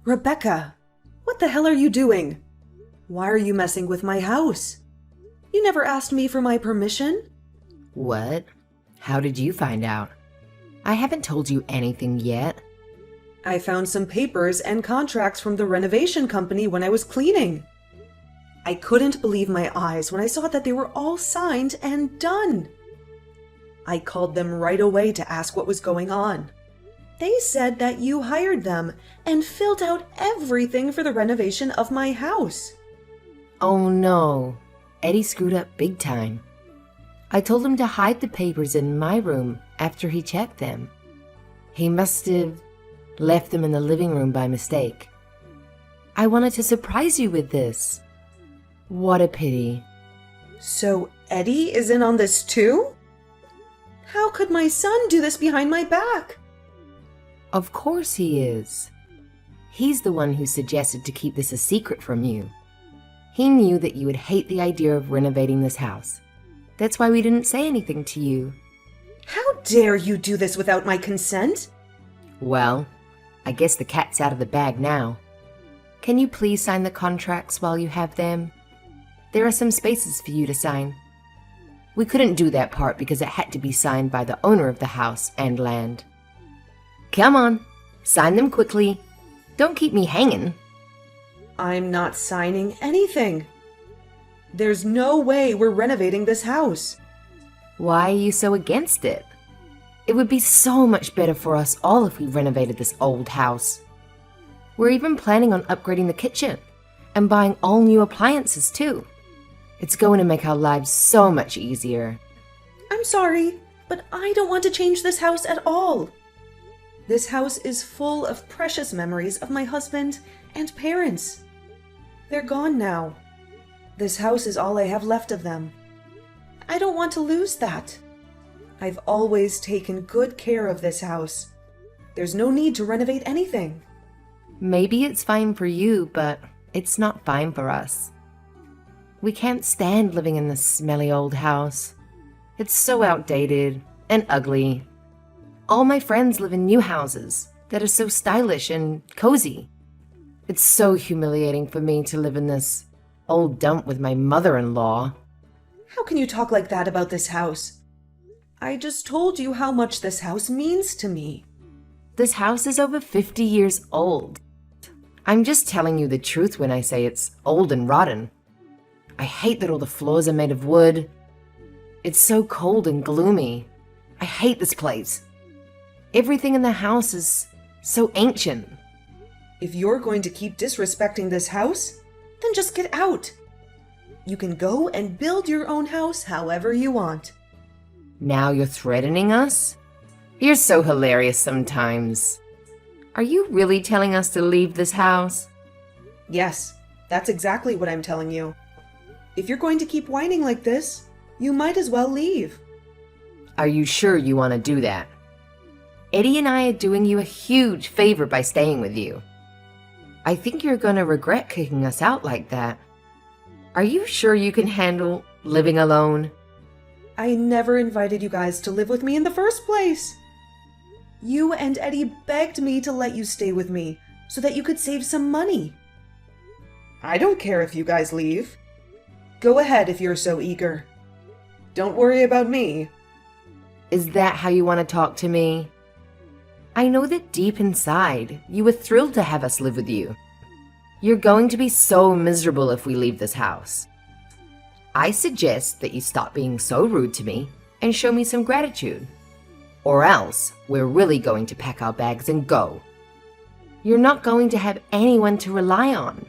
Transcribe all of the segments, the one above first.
Rebecca, what the hell are you doing? Why are you messing with my house? You never asked me for my permission? What? How did you find out? I haven't told you anything yet. I found some papers and contracts from the renovation company when I was cleaning. I couldn't believe my eyes when I saw that they were all signed and done. I called them right away to ask what was going on. They said that you hired them and filled out everything for the renovation of my house. Oh no, Eddie screwed up big time. I told him to hide the papers in my room after he checked them. He must have left them in the living room by mistake. I wanted to surprise you with this. What a pity. So Eddie is in on this too? How could my son do this behind my back? Of course he is. He's the one who suggested to keep this a secret from you. He knew that you would hate the idea of renovating this house. That's why we didn't say anything to you. How dare you do this without my consent? Well, I guess the cat's out of the bag now. Can you please sign the contracts while you have them? There are some spaces for you to sign. We couldn't do that part because it had to be signed by the owner of the house and land. Come on, sign them quickly. Don't keep me hanging. I'm not signing anything. There's no way we're renovating this house. Why are you so against it? It would be so much better for us all if we renovated this old house. We're even planning on upgrading the kitchen and buying all new appliances too. It's going to make our lives so much easier. I'm sorry, but I don't want to change this house at all. This house is full of precious memories of my husband and parents. They're gone now. This house is all I have left of them. I don't want to lose that. I've always taken good care of this house. There's no need to renovate anything. Maybe it's fine for you, but it's not fine for us. We can't stand living in this smelly old house. It's so outdated and ugly. All my friends live in new houses that are so stylish and cozy. It's so humiliating for me to live in this old dump with my mother-in-law. How can you talk like that about this house? I just told you how much this house means to me. This house is over 50 years old. I'm just telling you the truth when I say it's old and rotten. I hate that all the floors are made of wood. It's so cold and gloomy. I hate this place. Everything in the house is so ancient. If you're going to keep disrespecting this house, then just get out. You can go and build your own house however you want. Now you're threatening us? You're so hilarious sometimes. Are you really telling us to leave this house? Yes, that's exactly what I'm telling you. If you're going to keep whining like this, you might as well leave. Are you sure you want to do that? Eddie and I are doing you a huge favor by staying with you. I think you're going to regret kicking us out like that. Are you sure you can handle living alone? I never invited you guys to live with me in the first place. You and Eddie begged me to let you stay with me so that you could save some money. I don't care if you guys leave. Go ahead if you're so eager. Don't worry about me. Is that how you want to talk to me? I know that deep inside, you were thrilled to have us live with you. You're going to be so miserable if we leave this house. I suggest that you stop being so rude to me and show me some gratitude. Or else, we're really going to pack our bags and go. You're not going to have anyone to rely on.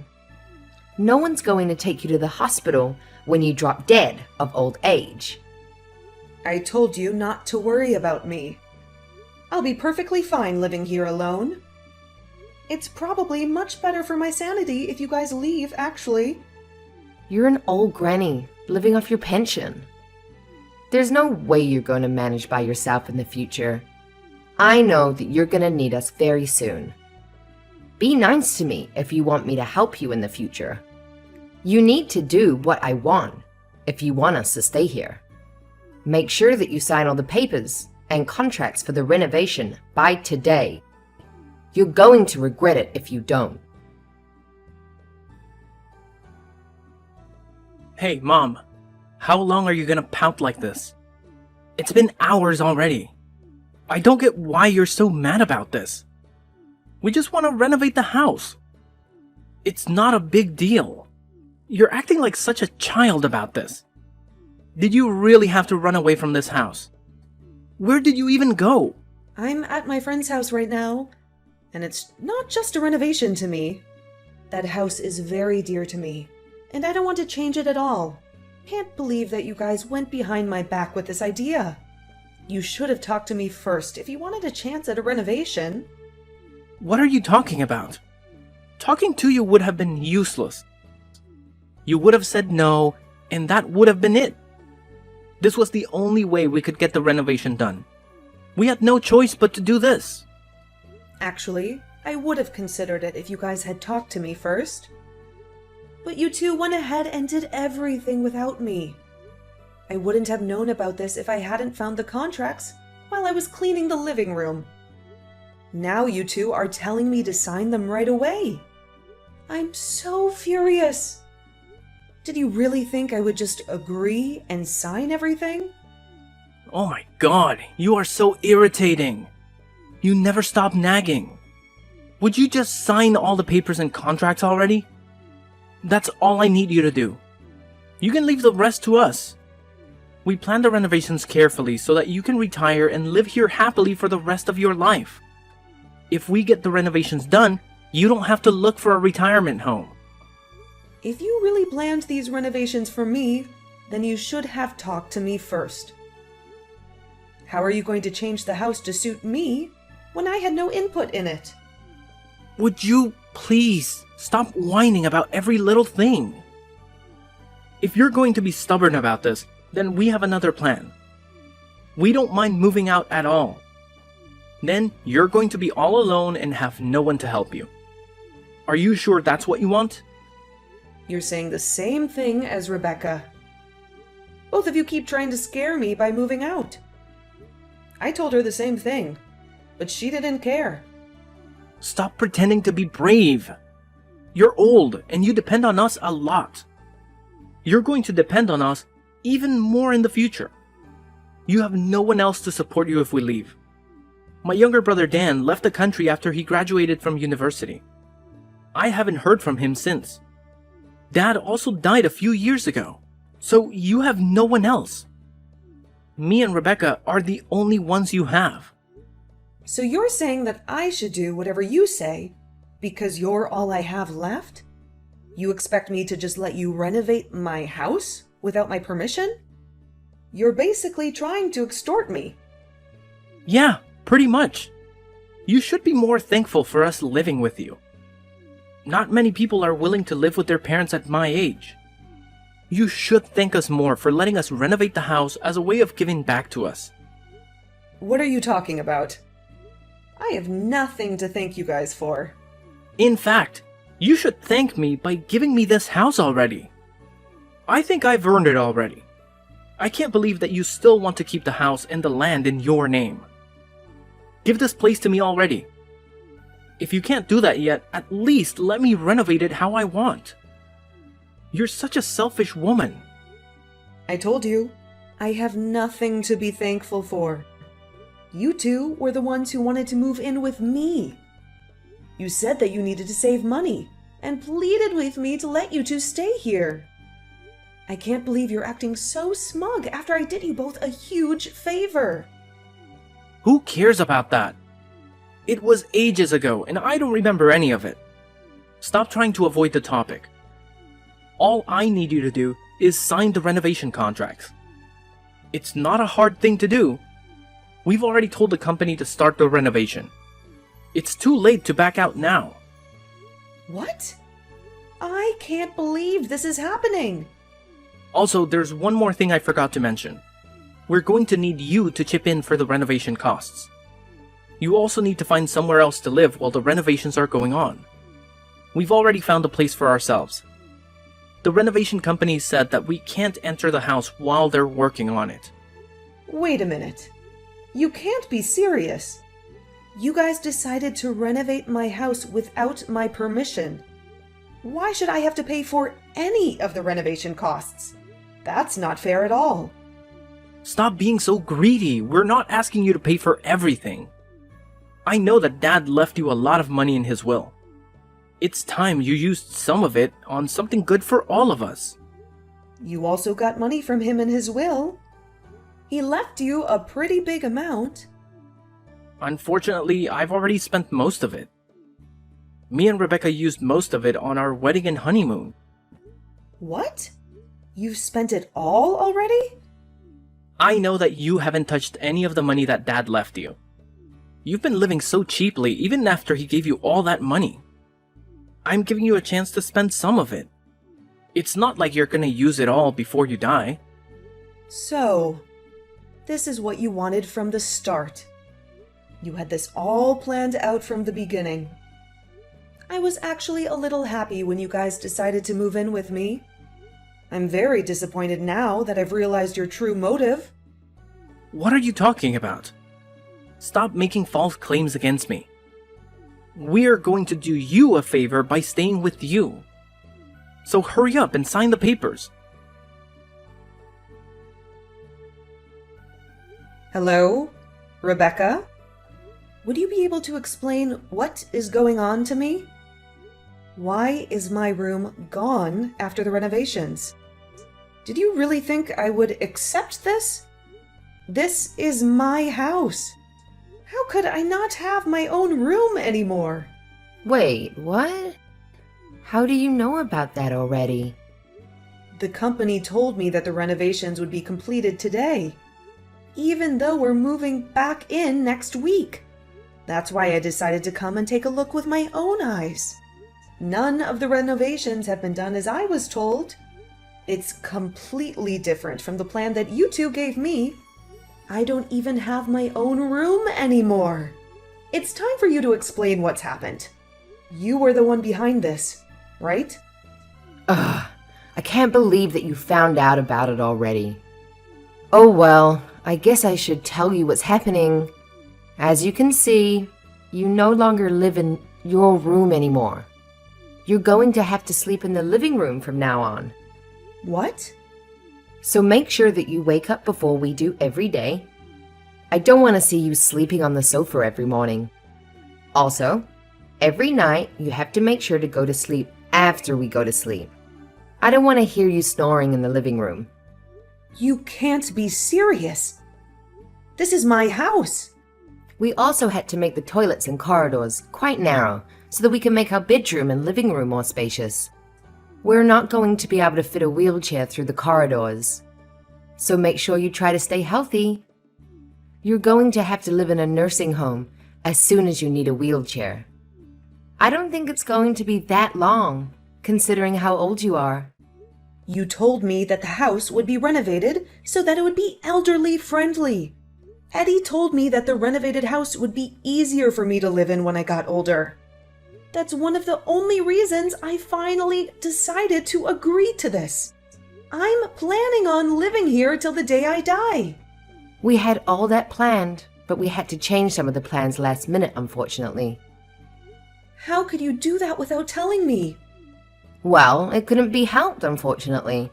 No one's going to take you to the hospital when you drop dead of old age. I told you not to worry about me. I'll be perfectly fine living here alone. It's probably much better for my sanity if you guys leave, actually. You're an old granny living off your pension. There's no way you're going to manage by yourself in the future. I know that you're going to need us very soon. Be nice to me if you want me to help you in the future. You need to do what I want if you want us to stay here. Make sure that you sign all the papers and contracts for the renovation by today. You're going to regret it if you don't. Hey, Mom. How long are you gonna pout like this? It's been hours already. I don't get why you're so mad about this. We just want to renovate the house. It's not a big deal. You're acting like such a child about this. Did you really have to run away from this house? Where did you even go? I'm at my friend's house right now, and it's not just a renovation to me. That house is very dear to me, and I don't want to change it at all. Can't believe that you guys went behind my back with this idea. You should have talked to me first if you wanted a chance at a renovation. What are you talking about? Talking to you would have been useless. You would have said no, and that would have been it. This was the only way we could get the renovation done. We had no choice but to do this. Actually, I would have considered it if you guys had talked to me first. But you two went ahead and did everything without me. I wouldn't have known about this if I hadn't found the contracts while I was cleaning the living room. Now you two are telling me to sign them right away. I'm so furious. Did you really think I would just agree and sign everything? Oh my god, you are so irritating. You never stop nagging. Would you just sign all the papers and contracts already? That's all I need you to do. You can leave the rest to us. We planned the renovations carefully so that you can retire and live here happily for the rest of your life. If we get the renovations done, you don't have to look for a retirement home. If you really planned these renovations for me, then you should have talked to me first. How are you going to change the house to suit me when I had no input in it? Would you please stop whining about every little thing? If you're going to be stubborn about this, then we have another plan. We don't mind moving out at all. Then you're going to be all alone and have no one to help you. Are you sure that's what you want? You're saying the same thing as Rebecca. Both of you keep trying to scare me by moving out. I told her the same thing, but she didn't care. Stop pretending to be brave. You're old and you depend on us a lot. You're going to depend on us even more in the future. You have no one else to support you if we leave. My younger brother Dan left the country after he graduated from university. I haven't heard from him since. Dad also died a few years ago, so you have no one else. Me and Rebecca are the only ones you have. So you're saying that I should do whatever you say because you're all I have left? You expect me to just let you renovate my house without my permission? You're basically trying to extort me. Yeah, pretty much. You should be more thankful for us living with you. Not many people are willing to live with their parents at my age. You should thank us more for letting us renovate the house as a way of giving back to us. What are you talking about? I have nothing to thank you guys for. In fact, you should thank me by giving me this house already. I think I've earned it already. I can't believe that you still want to keep the house and the land in your name. Give this place to me already. If you can't do that yet, at least let me renovate it how I want. You're such a selfish woman. I told you, I have nothing to be thankful for. You two were the ones who wanted to move in with me. You said that you needed to save money and pleaded with me to let you two stay here. I can't believe you're acting so smug after I did you both a huge favor. Who cares about that? It was ages ago, and I don't remember any of it. Stop trying to avoid the topic. All I need you to do is sign the renovation contracts. It's not a hard thing to do. We've already told the company to start the renovation. It's too late to back out now. What? I can't believe this is happening. Also, there's one more thing I forgot to mention. We're going to need you to chip in for the renovation costs. You also need to find somewhere else to live while the renovations are going on. We've already found a place for ourselves. The renovation company said that we can't enter the house while they're working on it. Wait a minute. You can't be serious. You guys decided to renovate my house without my permission. Why should I have to pay for any of the renovation costs? That's not fair at all. Stop being so greedy. We're not asking you to pay for everything. I know that Dad left you a lot of money in his will. It's time you used some of it on something good for all of us. You also got money from him in his will. He left you a pretty big amount. Unfortunately, I've already spent most of it. Me and Rebecca used most of it on our wedding and honeymoon. What? You've spent it all already? I know that you haven't touched any of the money that Dad left you. You've been living so cheaply even after he gave you all that money. I'm giving you a chance to spend some of it. It's not like you're gonna use it all before you die. So, this is what you wanted from the start. You had this all planned out from the beginning. I was actually a little happy when you guys decided to move in with me. I'm very disappointed now that I've realized your true motive. What are you talking about? Stop making false claims against me. We're going to do you a favor by staying with you. So hurry up and sign the papers. Hello? Rebecca? Would you be able to explain what is going on to me? Why is my room gone after the renovations? Did you really think I would accept this? This is my house. How could I not have my own room anymore? Wait, what? How do you know about that already? The company told me that the renovations would be completed today, even though we're moving back in next week. That's why I decided to come and take a look with my own eyes. None of the renovations have been done as I was told. It's completely different from the plan that you two gave me. I don't even have my own room anymore. It's time for you to explain what's happened. You were the one behind this, right? Ugh, I can't believe that you found out about it already. Oh well, I guess I should tell you what's happening. As you can see, you no longer live in your room anymore. You're going to have to sleep in the living room from now on. What? So make sure that you wake up before we do every day. I don't want to see you sleeping on the sofa every morning. Also, every night you have to make sure to go to sleep after we go to sleep. I don't want to hear you snoring in the living room. You can't be serious. This is my house. We also had to make the toilets and corridors quite narrow so that we can make our bedroom and living room more spacious. We're not going to be able to fit a wheelchair through the corridors. So make sure you try to stay healthy. You're going to have to live in a nursing home as soon as you need a wheelchair. I don't think it's going to be that long, considering how old you are. You told me that the house would be renovated so that it would be elderly friendly. Eddie told me that the renovated house would be easier for me to live in when I got older. That's one of the only reasons I finally decided to agree to this. I'm planning on living here till the day I die. We had all that planned, but we had to change some of the plans last minute, unfortunately. How could you do that without telling me? Well, it couldn't be helped, unfortunately.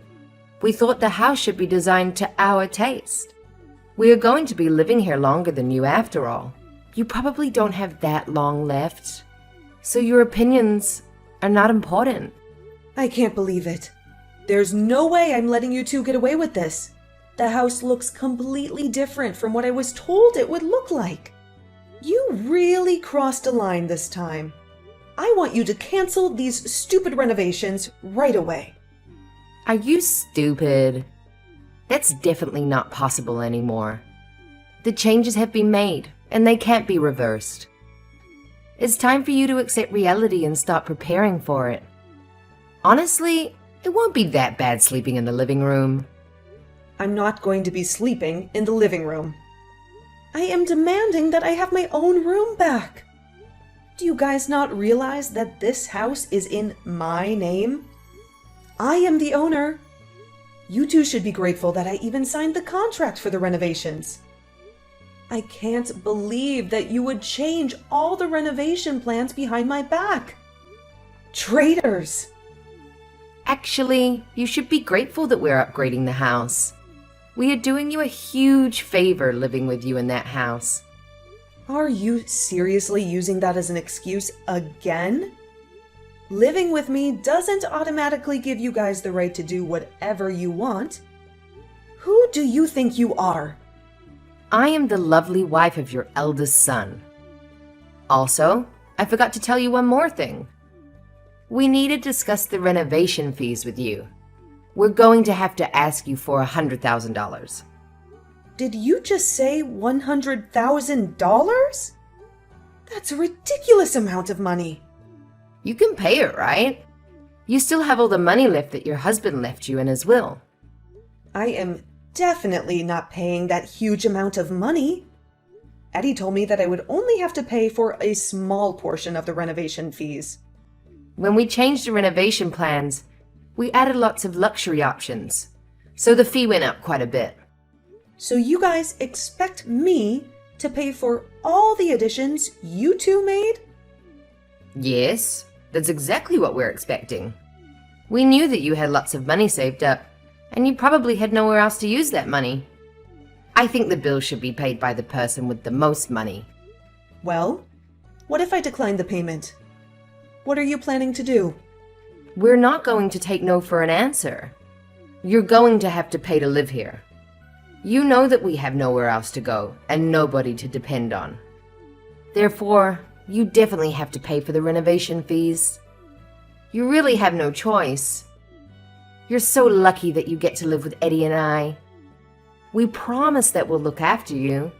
We thought the house should be designed to our taste. We are going to be living here longer than you after all. You probably don't have that long left, so your opinions are not important. I can't believe it. There's no way I'm letting you two get away with this. The house looks completely different from what I was told it would look like. You really crossed a line this time. I want you to cancel these stupid renovations right away. Are you stupid? That's definitely not possible anymore. The changes have been made, and they can't be reversed. It's time for you to accept reality and start preparing for it. Honestly, it won't be that bad sleeping in the living room. I'm not going to be sleeping in the living room. I am demanding that I have my own room back. Do you guys not realize that this house is in my name? I am the owner. You two should be grateful that I even signed the contract for the renovations. I can't believe that you would change all the renovation plans behind my back. Traitors! Actually, you should be grateful that we're upgrading the house. We are doing you a huge favor living with you in that house. Are you seriously using that as an excuse again? Living with me doesn't automatically give you guys the right to do whatever you want. Who do you think you are? I am the lovely wife of your eldest son. Also, I forgot to tell you one more thing. We need to discuss the renovation fees with you. We're going to have to ask you for $100,000. Did you just say $100,000? That's a ridiculous amount of money. You can pay it, right? You still have all the money left that your husband left you in his will. I am definitely not paying that huge amount of money. Eddie told me that I would only have to pay for a small portion of the renovation fees. When we changed the renovation plans, we added lots of luxury options, so the fee went up quite a bit. So you guys expect me to pay for all the additions you two made? Yes, that's exactly what we're expecting. We knew that you had lots of money saved up, and you probably had nowhere else to use that money. I think the bill should be paid by the person with the most money. Well, what if I decline the payment? What are you planning to do? We're not going to take no for an answer. You're going to have to pay to live here. You know that we have nowhere else to go and nobody to depend on. Therefore, you definitely have to pay for the renovation fees. You really have no choice. You're so lucky that you get to live with Eddie and I. We promise that we'll look after you.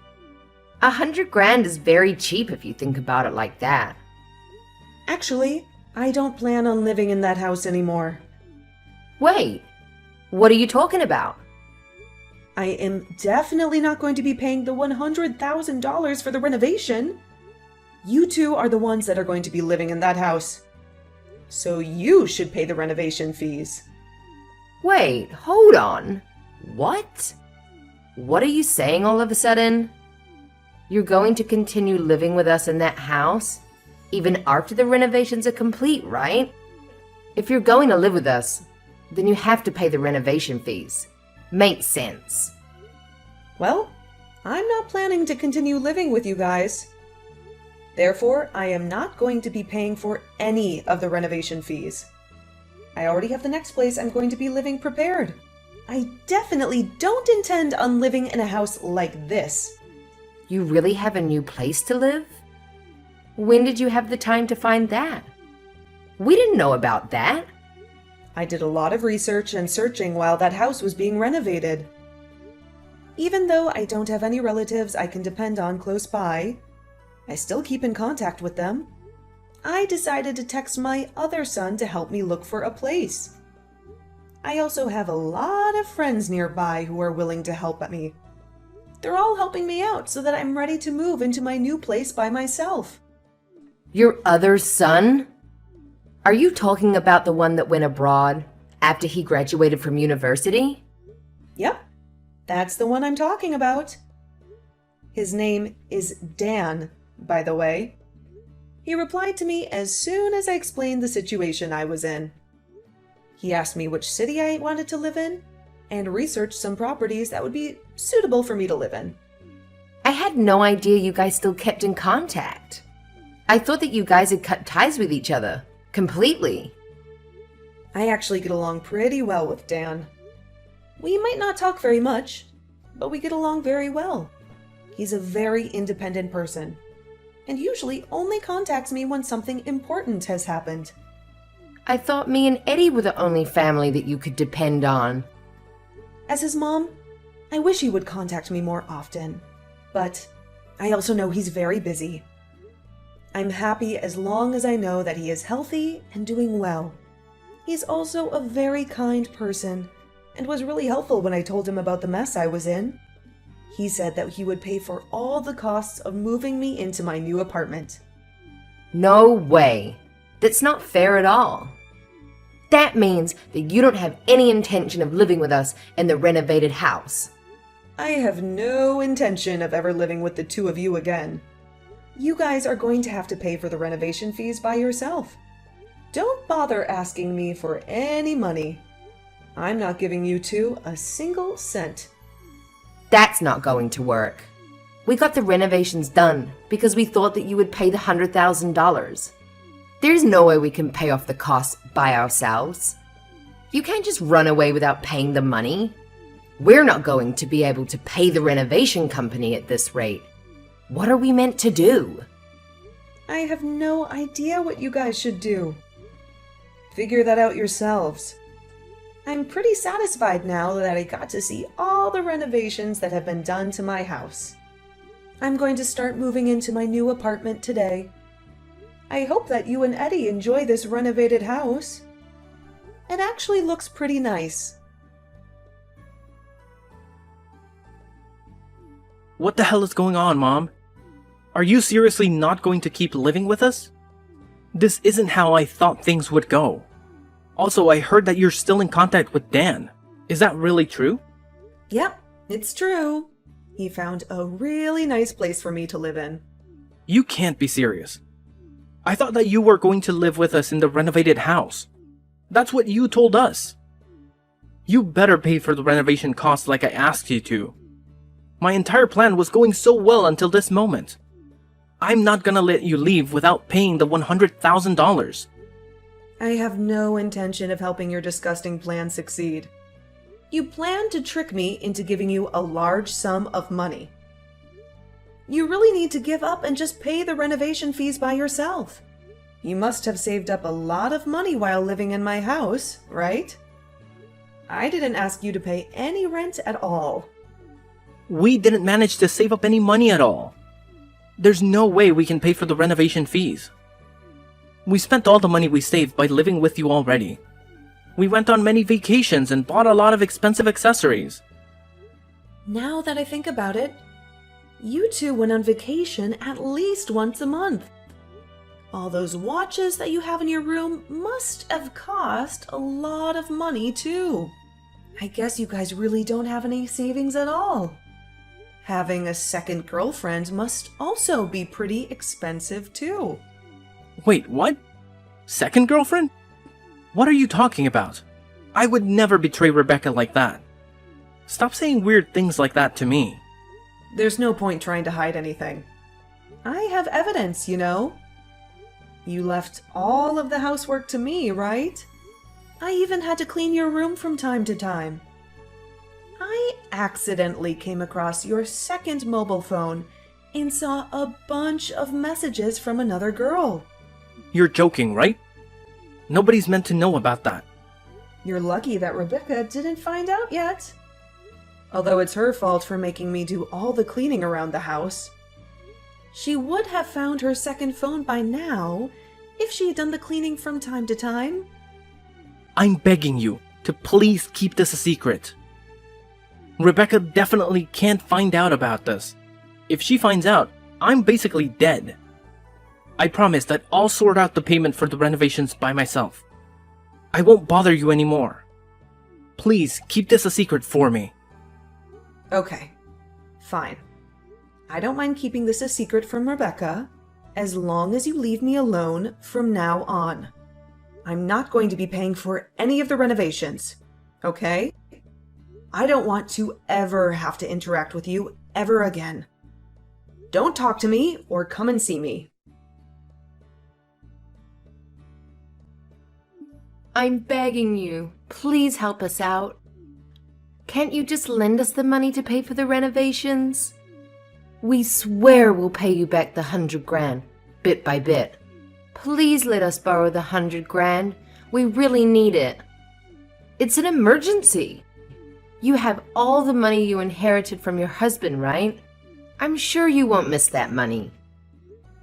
$100,000 is very cheap if you think about it like that. Actually, I don't plan on living in that house anymore. Wait, what are you talking about? I am definitely not going to be paying the $100,000 for the renovation. You two are the ones that are going to be living in that house. So you should pay the renovation fees. Wait, hold on. What? What are you saying all of a sudden? You're going to continue living with us in that house, even after the renovations are complete, right? If you're going to live with us, then you have to pay the renovation fees. Makes sense. Well, I'm not planning to continue living with you guys. Therefore, I am not going to be paying for any of the renovation fees. I already have the next place I'm going to be living prepared. I definitely don't intend on living in a house like this. You really have a new place to live? When did you have the time to find that? We didn't know about that. I did a lot of research and searching while that house was being renovated. Even though I don't have any relatives I can depend on close by, I still keep in contact with them. I decided to text my other son to help me look for a place. I also have a lot of friends nearby who are willing to help me. They're all helping me out so that I'm ready to move into my new place by myself. Your other son? Are you talking about the one that went abroad after he graduated from university? Yep, that's the one I'm talking about. His name is Dan, by the way. He replied to me as soon as I explained the situation I was in. He asked me which city I wanted to live in, and researched some properties that would be suitable for me to live in. I had no idea you guys still kept in contact. I thought that you guys had cut ties with each other, completely. I actually get along pretty well with Dan. We might not talk very much, but we get along very well. He's a very independent person, and usually only contacts me when something important has happened. I thought me and Eddie were the only family that you could depend on. As his mom, I wish he would contact me more often, but I also know he's very busy. I'm happy as long as I know that he is healthy and doing well. He's also a very kind person and was really helpful when I told him about the mess I was in. He said that he would pay for all the costs of moving me into my new apartment. No way. That's not fair at all. That means that you don't have any intention of living with us in the renovated house. I have no intention of ever living with the two of you again. You guys are going to have to pay for the renovation fees by yourself. Don't bother asking me for any money. I'm not giving you two a single cent. That's not going to work. We got the renovations done because we thought that you would pay the $100,000. There's no way we can pay off the costs by ourselves. You can't just run away without paying the money. We're not going to be able to pay the renovation company at this rate. What are we meant to do? I have no idea what you guys should do. Figure that out yourselves. I'm pretty satisfied now that I got to see all the renovations that have been done to my house. I'm going to start moving into my new apartment today. I hope that you and Eddie enjoy this renovated house. It actually looks pretty nice. What the hell is going on, Mom? Are you seriously not going to keep living with us? This isn't how I thought things would go. Also, I heard that you're still in contact with Dan. Is that really true? Yep, it's true. He found a really nice place for me to live in. You can't be serious. I thought that you were going to live with us in the renovated house. That's what you told us. You better pay for the renovation costs like I asked you to. My entire plan was going so well until this moment. I'm not gonna let you leave without paying the $100,000. I have no intention of helping your disgusting plan succeed. You planned to trick me into giving you a large sum of money. You really need to give up and just pay the renovation fees by yourself. You must have saved up a lot of money while living in my house, right? I didn't ask you to pay any rent at all. We didn't manage to save up any money at all. There's no way we can pay for the renovation fees. We spent all the money we saved by living with you already. We went on many vacations and bought a lot of expensive accessories. Now that I think about it, you two went on vacation at least once a month. All those watches that you have in your room must have cost a lot of money too. I guess you guys really don't have any savings at all. Having a second girlfriend must also be pretty expensive too. Wait, what? Second girlfriend? What are you talking about? I would never betray Rebecca like that. Stop saying weird things like that to me. There's no point trying to hide anything. I have evidence, you know. You left all of the housework to me, right? I even had to clean your room from time to time. I accidentally came across your second mobile phone and saw a bunch of messages from another girl. You're joking, right? Nobody's meant to know about that. You're lucky that Rebecca didn't find out yet. Although it's her fault for making me do all the cleaning around the house. She would have found her second phone by now if she had done the cleaning from time to time. I'm begging you to please keep this a secret. Rebecca definitely can't find out about this. If she finds out, I'm basically dead. I promise that I'll sort out the payment for the renovations by myself. I won't bother you anymore. Please keep this a secret for me. Okay, fine. I don't mind keeping this a secret from Rebecca, as long as you leave me alone from now on. I'm not going to be paying for any of the renovations, okay? I don't want to ever have to interact with you ever again. Don't talk to me or come and see me. I'm begging you, please help us out. Can't you just lend us the money to pay for the renovations? We swear we'll pay you back the $100,000, bit by bit. Please let us borrow the $100,000. We really need it. It's an emergency. You have all the money you inherited from your husband, right? I'm sure you won't miss that money.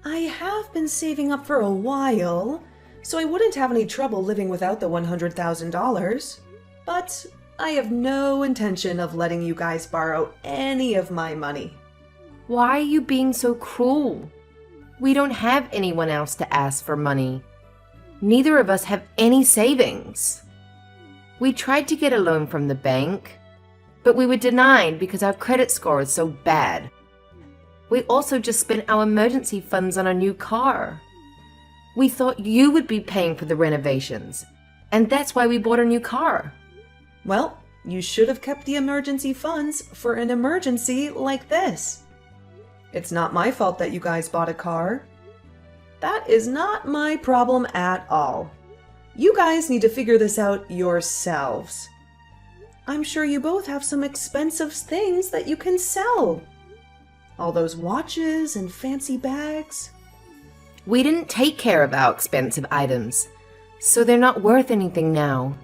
I have been saving up for a while, so I wouldn't have any trouble living without the $100,000. But I have no intention of letting you guys borrow any of my money. Why are you being so cruel? We don't have anyone else to ask for money. Neither of us have any savings. We tried to get a loan from the bank, but we were denied because our credit score is so bad. We also just spent our emergency funds on a new car. We thought you would be paying for the renovations, and that's why we bought a new car. Well, you should have kept the emergency funds for an emergency like this. It's not my fault that you guys bought a car. That is not my problem at all. You guys need to figure this out yourselves. I'm sure you both have some expensive things that you can sell. All those watches and fancy bags. We didn't take care of our expensive items, so they're not worth anything now.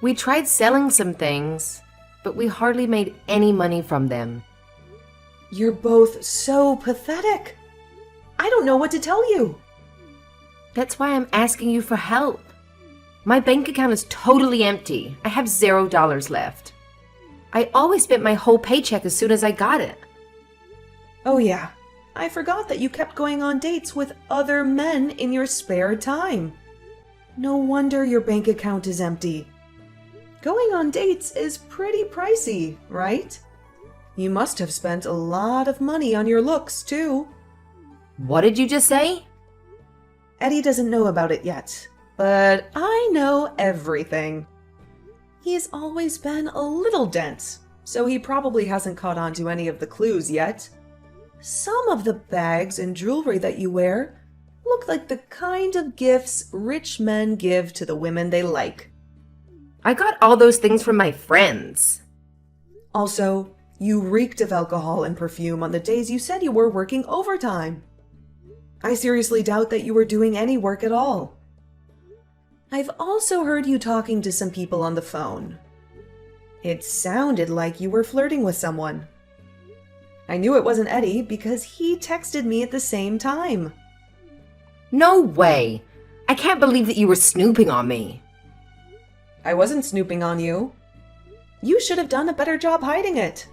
We tried selling some things, but we hardly made any money from them. You're both so pathetic. I don't know what to tell you. That's why I'm asking you for help. My bank account is totally empty. I have $0 left. I always spent my whole paycheck as soon as I got it. Oh yeah, I forgot that you kept going on dates with other men in your spare time. No wonder your bank account is empty. Going on dates is pretty pricey, right? You must have spent a lot of money on your looks, too. What did you just say? Eddie doesn't know about it yet, but I know everything. He's always been a little dense, so he probably hasn't caught on to any of the clues yet. Some of the bags and jewelry that you wear look like the kind of gifts rich men give to the women they like. I got all those things from my friends. Also, you reeked of alcohol and perfume on the days you said you were working overtime. I seriously doubt that you were doing any work at all. I've also heard you talking to some people on the phone. It sounded like you were flirting with someone. I knew it wasn't Eddie because he texted me at the same time. No way! I can't believe that you were snooping on me. I wasn't snooping on you. You should have done a better job hiding it.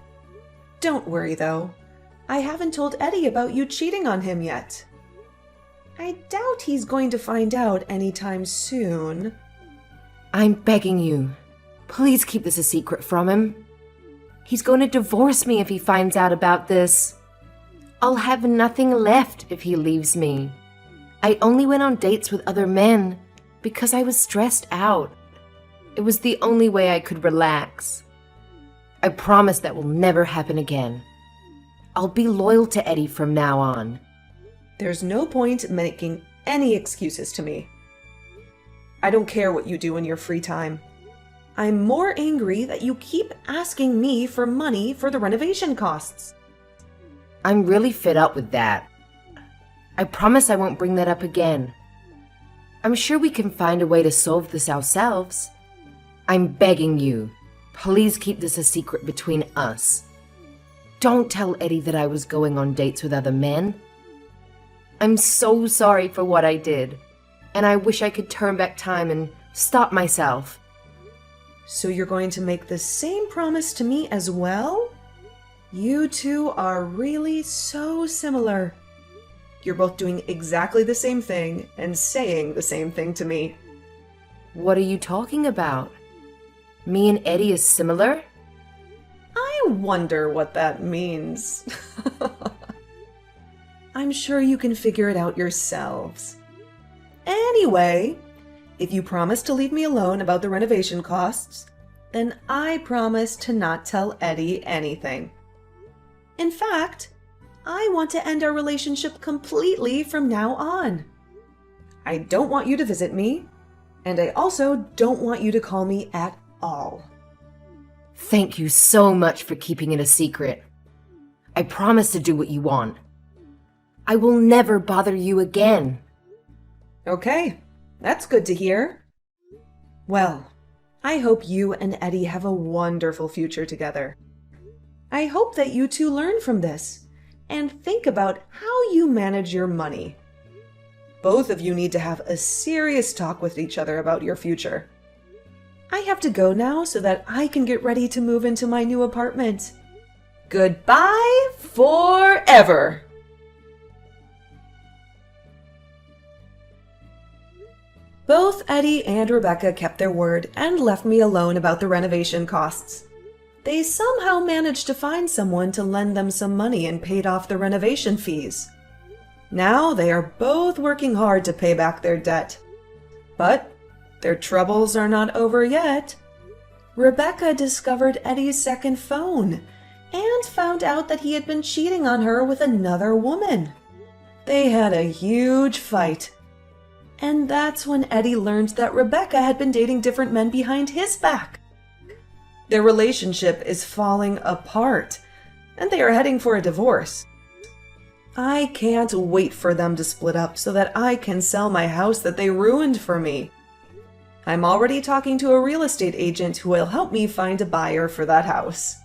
Don't worry, though. I haven't told Eddie about you cheating on him yet. I doubt he's going to find out anytime soon. I'm begging you. Please keep this a secret from him. He's going to divorce me if he finds out about this. I'll have nothing left if he leaves me. I only went on dates with other men because I was stressed out. It was the only way I could relax. I promise that will never happen again. I'll be loyal to Eddie from now on. There's no point making any excuses to me. I don't care what you do in your free time. I'm more angry that you keep asking me for money for the renovation costs. I'm really fed up with that. I promise I won't bring that up again. I'm sure we can find a way to solve this ourselves. I'm begging you, please keep this a secret between us. Don't tell Eddie that I was going on dates with other men. I'm so sorry for what I did, and I wish I could turn back time and stop myself. So you're going to make the same promise to me as well? You two are really so similar. You're both doing exactly the same thing and saying the same thing to me. What are you talking about? Me and Eddie is similar? I wonder what that means. I'm sure you can figure it out yourselves. Anyway, if you promise to leave me alone about the renovation costs, then I promise to not tell Eddie anything. In fact, I want to end our relationship completely from now on. I don't want you to visit me, and I also don't want you to call me at all. Thank you so much for keeping it a secret. I promise to do what you want. I will never bother you again. Okay, that's good to hear. Well, I hope you and Eddie have a wonderful future together. I hope that you two learn from this and think about how you manage your money. Both of you need to have a serious talk with each other about your future. I have to go now so that I can get ready to move into my new apartment. Goodbye forever! Both Eddie and Rebecca kept their word and left me alone about the renovation costs. They somehow managed to find someone to lend them some money and paid off the renovation fees. Now they are both working hard to pay back their debt. But their troubles are not over yet. Rebecca discovered Eddie's second phone and found out that he had been cheating on her with another woman. They had a huge fight. And that's when Eddie learned that Rebecca had been dating different men behind his back. Their relationship is falling apart, and they are heading for a divorce. I can't wait for them to split up so that I can sell my house that they ruined for me. I'm already talking to a real estate agent who will help me find a buyer for that house.